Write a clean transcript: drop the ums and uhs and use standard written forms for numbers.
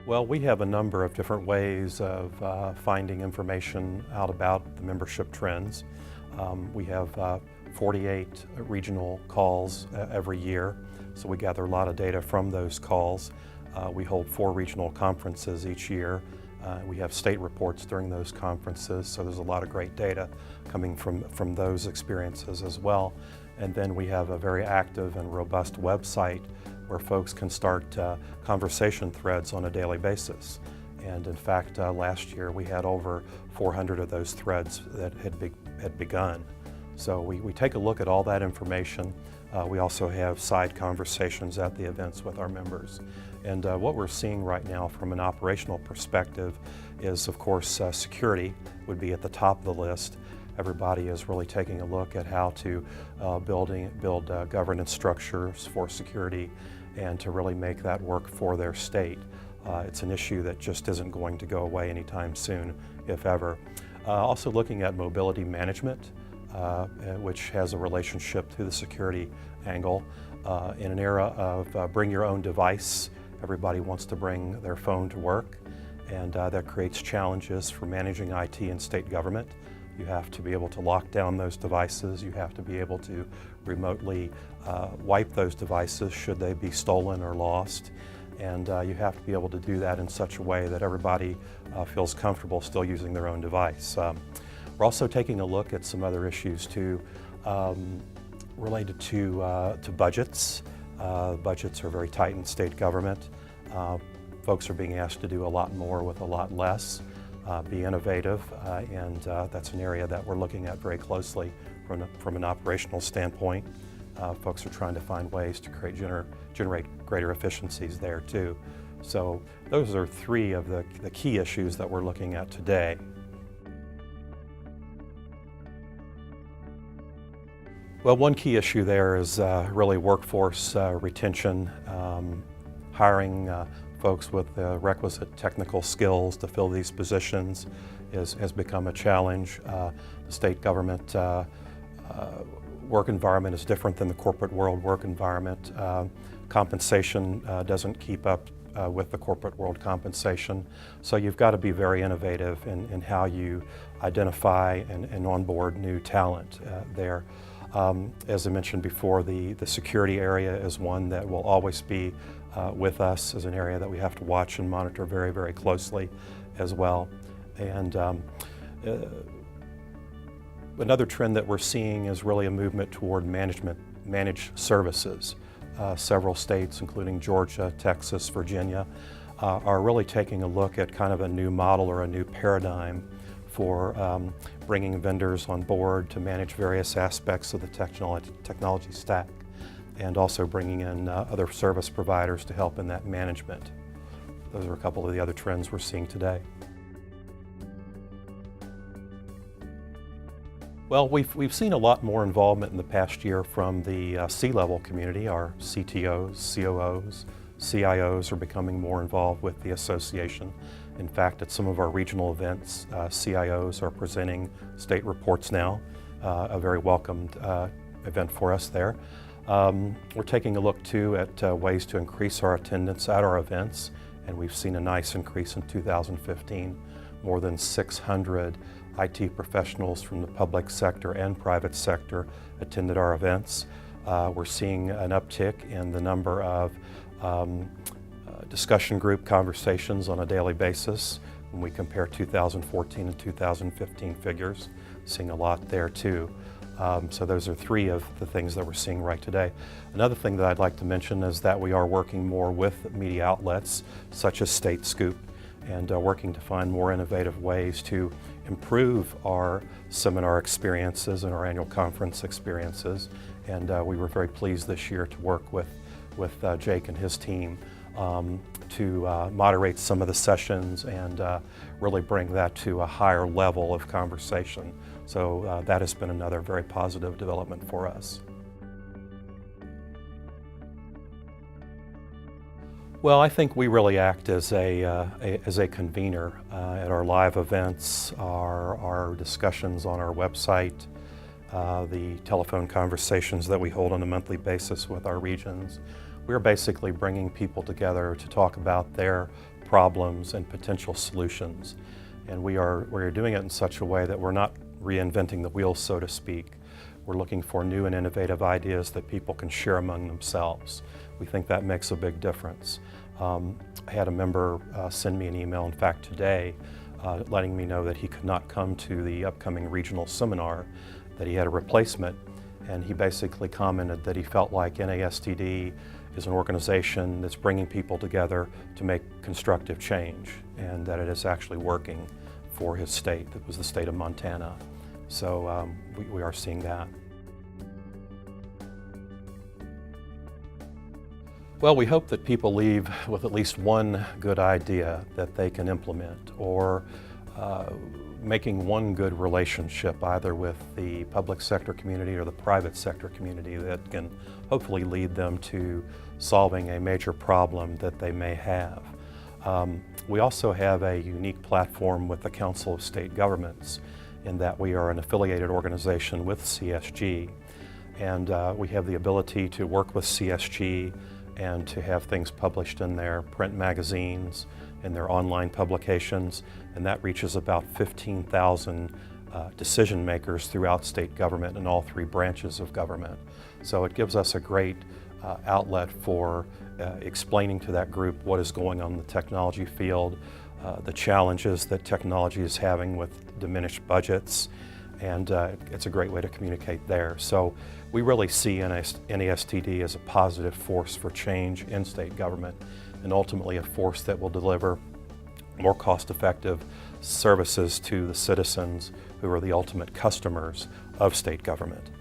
Well, we have a number of different ways of finding information out about the membership trends. We have 48 regional calls every year, so we gather a lot of data from those calls. We hold 4 regional conferences each year. We have state reports during those conferences, so there's a lot of great data coming from those experiences as well. And then we have a very active and robust website where folks can start conversation threads on a daily basis. And in fact, last year we had over 400 of those threads that had begun. So we take a look at all that information. We also have side conversations at the events with our members. And what we're seeing right now from an operational perspective is, of course, security would be at the top of the list. Everybody is really taking a look at how to build governance structures for security and to really make that work for their state. It's an issue that just isn't going to go away anytime soon, if ever. Also looking at mobility management, which has a relationship to the security angle. In an era of bring your own device, everybody wants to bring their phone to work, and that creates challenges for managing IT in state government. You have to be able to lock down those devices. You have to be able to remotely wipe those devices should they be stolen or lost. And you have to be able to do that in such a way that everybody feels comfortable still using their own device. We're also taking a look at some other issues too, related to budgets. Budgets are very tight in state government. Folks are being asked to do a lot more with a lot less. Be innovative, and that's an area that we're looking at very closely from an operational standpoint. Folks are trying to find ways to generate greater efficiencies there too. So those are 3 of the key issues that we're looking at today. Well, one key issue there is really workforce retention, hiring folks with the requisite technical skills to fill these positions has become a challenge. The state government work environment is different than the corporate world work environment. Compensation doesn't keep up with the corporate world compensation. So you've got to be very innovative in how you identify and onboard new talent there. As I mentioned before, the security area is one that will always be with us as an area that we have to watch and monitor very, very closely as well. And another trend that we're seeing is really a movement toward managed services. Several states, including Georgia, Texas, Virginia, are really taking a look at kind of a new model or a new paradigm for bringing vendors on board to manage various aspects of the technology stack, and also bringing in other service providers to help in that management. Those are a couple of the other trends we're seeing today. Well, we've seen a lot more involvement in the past year from the C-level community. Our CTOs, COOs, CIOs are becoming more involved with the association. In fact, at some of our regional events, CIOs are presenting state reports now, a very welcomed event for us there. We're taking a look too at ways to increase our attendance at our events, and we've seen a nice increase in 2015. More than 600 IT professionals from the public sector and private sector attended our events. We're seeing an uptick in the number of discussion group conversations on a daily basis when we compare 2014 and 2015 figures, seeing a lot there too. So those are 3 of the things that we're seeing right today. Another thing that I'd like to mention is that we are working more with media outlets such as State Scoop, and working to find more innovative ways to improve our seminar experiences and our annual conference experiences. And we were very pleased this year to work with Jake and his team to moderate some of the sessions and really bring that to a higher level of conversation. So that has been another very positive development for us. Well, I think we really act as a convener at our live events, our discussions on our website, the telephone conversations that we hold on a monthly basis with our regions. We're basically bringing people together to talk about their problems and potential solutions. And we're doing it in such a way that we're not reinventing the wheel, so to speak. We're looking for new and innovative ideas that people can share among themselves. We think that makes a big difference. I had a member send me an email, in fact today, letting me know that he could not come to the upcoming regional seminar, that he had a replacement, and he basically commented that he felt like NASTD is an organization that's bringing people together to make constructive change, and that it is actually working for his state. That was the state of Montana. So we are seeing that. Well, we hope that people leave with at least one good idea that they can implement, or making one good relationship either with the public sector community or the private sector community that can hopefully lead them to solving a major problem that they may have. We also have a unique platform with the Council of State Governments in that we are an affiliated organization with CSG, and we have the ability to work with CSG and to have things published in their print magazines, in their online publications, and that reaches about 15,000 decision makers throughout state government and all three branches of government. So it gives us a great outlet for explaining to that group what is going on in the technology field, the challenges that technology is having with diminished budgets, and it's a great way to communicate there. So we really see NASTD as a positive force for change in state government, and ultimately a force that will deliver more cost-effective services to the citizens who are the ultimate customers of state government.